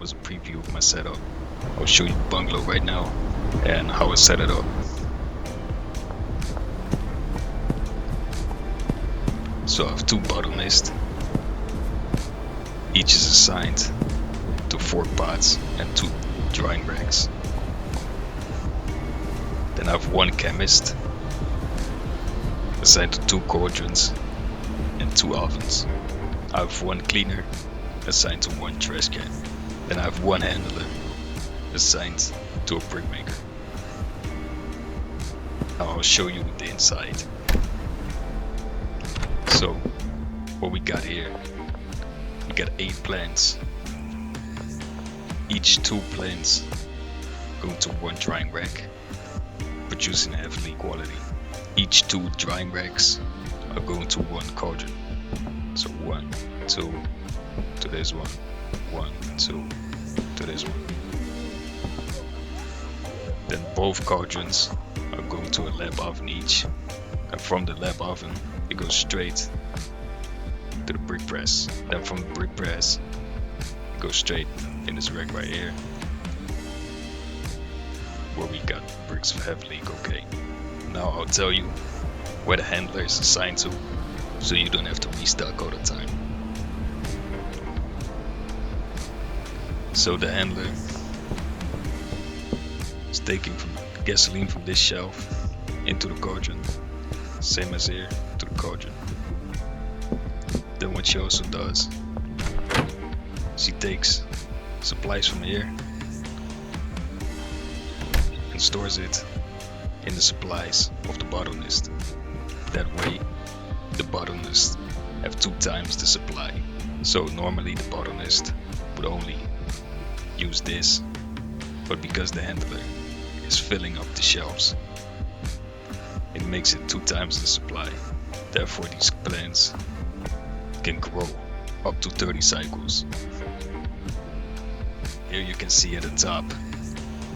was a preview of my setup. I'll show you the bungalow right now and how I set it up. So I have 2 bottle nests. Each is assigned to 4 pots and 2 drying racks. Then I have 1 chemist assigned to 2 cauldrons and 2 ovens. I have 1 cleaner assigned to 1 trash can. Then I have 1 handler assigned to a brick maker. Now I'll show you the inside. So what we got here, we got 8 plants. Each 2 plants go to 1 drying rack, producing heavily quality. Each 2 drying racks are going to 1 cauldron. So 1, 2, to this one, 1, 2, to this one. Then both cauldrons are going to a lab oven each, and from the lab oven it goes straight to the brick press. Then from the brick press it goes straight in this rack right here, where we got bricks of heavily cocaine. Now I'll tell you where the handler is assigned to, so you don't have to restock all the time. So the handler is taking from gasoline from this shelf into the cauldron, same as here to the cauldron. Then what she also does, she takes supplies from here and stores it in the supplies of the botanist. That way the botanist have 2 times the supply. So normally the botanist would only use this, but because the handler is filling up the shelves, it makes it 2 times the supply. Therefore these plants can grow up to 30 cycles. Here you can see at the top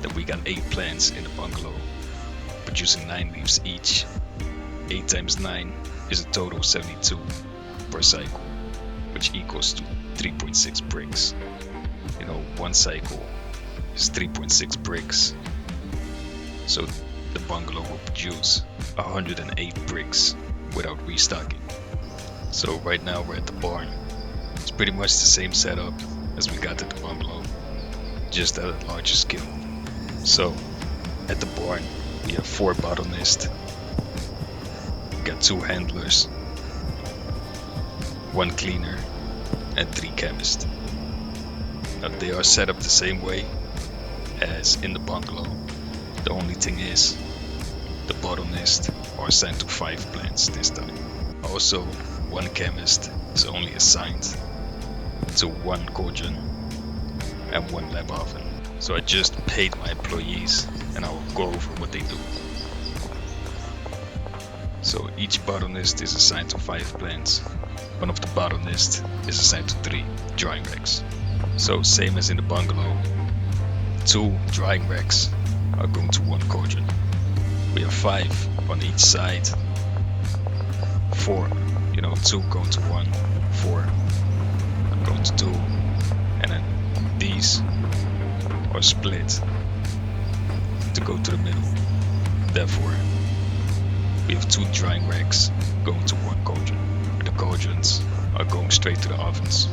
that we got 8 plants in the bungalow, producing 9 leaves each. 8 times 9 is a total of 72 per cycle, which equals to 3.6 bricks. You know, 1 cycle is 3.6 bricks. So the bungalow will produce 108 bricks without restocking. So right now we're at the barn. It's pretty much the same setup as we got at the bungalow, just at a larger scale. So at the barn we have 4 bottle nests. We got 2 handlers, 1 cleaner and 3 chemists. Now they are set up the same way as in the bungalow. The only thing is the bottle nest are assigned to 5 plants this time. Also 1 chemist is only assigned to 1 cauldron and 1 lab oven. So I just paid my employees and I will go over what they do. So each botanist is assigned to 5 plants. One of the botanists is assigned to 3 drying racks. So same as in the bungalow, 2 drying racks are going to 1 cauldron. We have 5 on each side. 4, 2 going to 1, 4 going to 2, and then these are split to go to the middle. Therefore we have 2 drying racks going to 1 cauldron. The cauldrons are going straight to the ovens,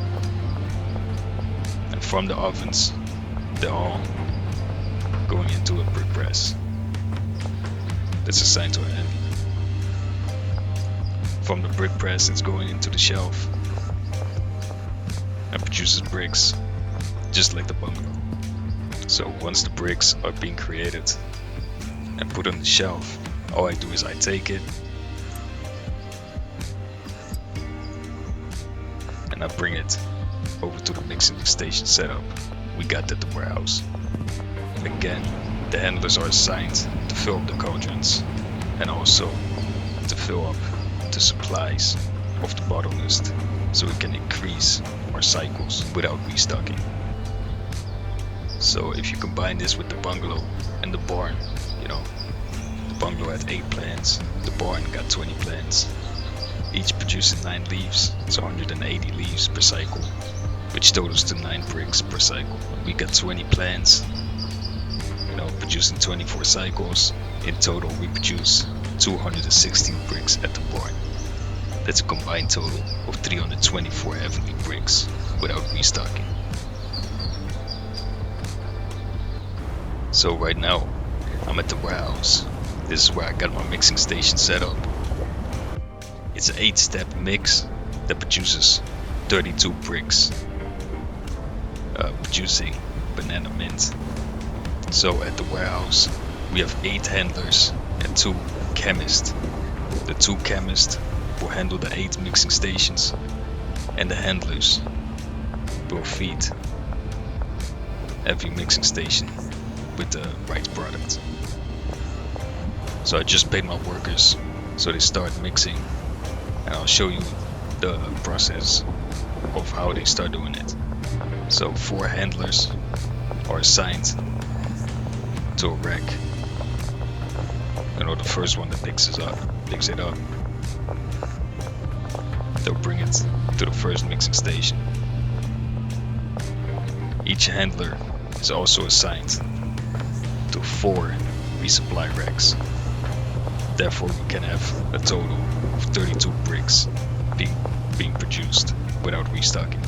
and from the ovens they're all going into a brick press that's assigned to a handler. From the brick press it's going into the shelf and produces bricks just like the bungalow. So once the bricks are being created and put on the shelf, all I do is I take it and I bring it over to the mixing station setup we got at the warehouse. Again, the handlers are assigned to fill up the cauldrons and also to fill up the supplies of the botanist, so we can increase our cycles without restocking. So if you combine this with the bungalow and the barn, the bungalow had 8 plants, the barn got 20 plants, each producing 9 leaves. It's 180 leaves per cycle. which totals to 9 bricks per cycle. We got 20 plants, producing 24 cycles. In total we produce 216 bricks at the barn. That's a combined total of 324 heavenly bricks without restocking. So right now I'm at the warehouse. This is where I got my mixing station set up. It's an 8-step mix that produces 32 bricks, producing banana mint. So at the warehouse we have 8 handlers and 2 chemists. The 2 chemists will handle the 8 mixing stations, and the handlers will feed every mixing station with the right product. So I just paid my workers so they start mixing, and I'll show you the process of how they start doing it. So 4 handlers are assigned to a rack. The first one that picks it up, they'll bring it to the first mixing station. Each handler is also assigned to 4 resupply racks. Therefore we can have a total of 32 bricks being produced without restocking.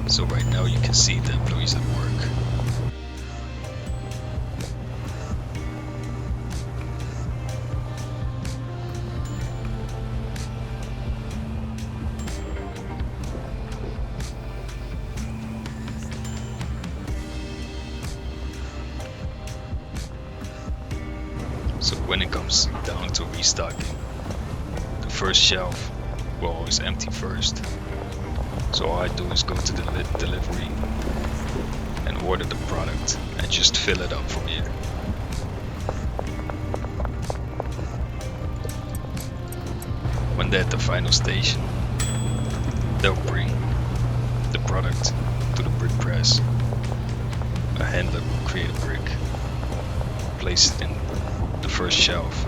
So right now you can see the employees at work. So when it comes down to restocking, the first shelf will always empty first. So all I do is go to the delivery and order the product and just fill it up from here. When they're at the final station, they'll bring the product to the brick press. A handler will create a brick, place it in the first shelf,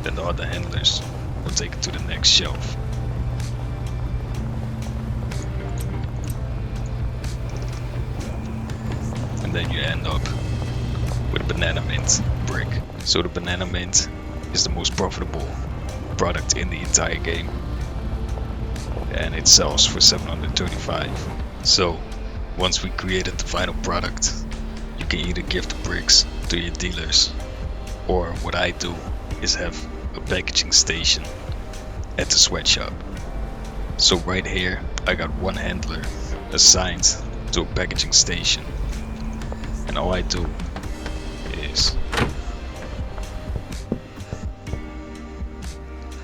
then the other handlers will take it to the next shelf. And then you end up with a banana mint brick. So the banana mint is the most profitable product in the entire game, and it sells for 735. So once we created the final product, you can either give the bricks to your dealers, or what I do is have a packaging station at the sweatshop. So right here I got 1 handler assigned to a packaging station, and all I do is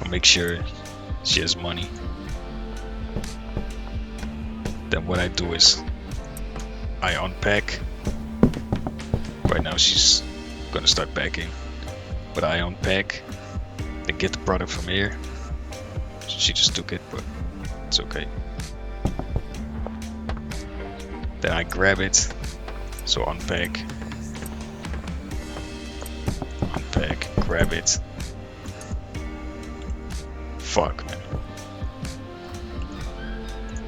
I'll make sure she has money. Then what I do is I unpack. Right now she's gonna start packing, but I unpack and get the product from here. She just took it, but it's okay. Then I grab it. So unpack, grab it. Fuck, man.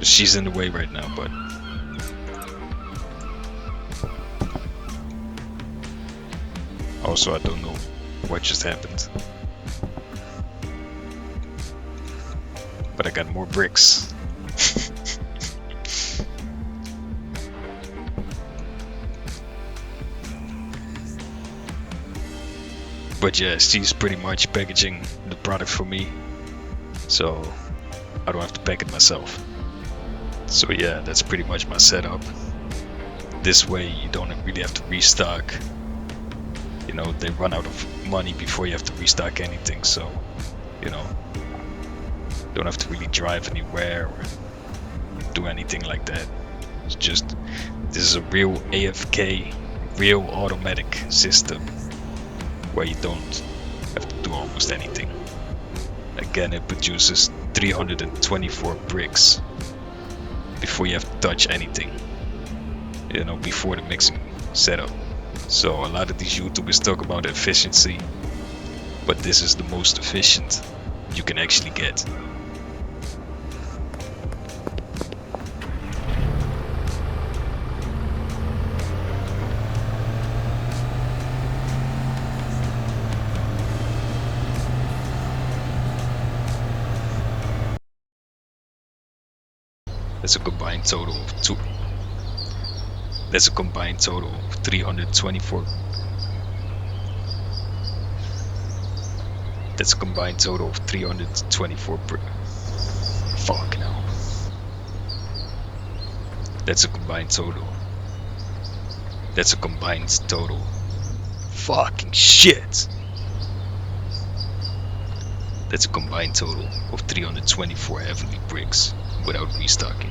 She's in the way right now, but also I don't know what just happened. But I got more bricks. But yeah, she's pretty much packaging the product for me, so I don't have to pack it myself. So yeah, that's pretty much my setup. This way you don't really have to restock. They run out of money before you have to restock anything, so don't have to really drive anywhere or do anything like that. It's just, this is a real AFK, real automatic system where you don't have to do almost anything. Again, it produces 324 bricks before you have to touch anything, before the mixing setup. So a lot of these YouTubers talk about efficiency, but this is the most efficient you can actually get. That's a combined total of two. That's a combined total of 324. That's a combined total of 324. Fuck no. That's a combined total. That's a combined total. Fucking shit. That's a combined total of 324 heavenly bricks without restocking.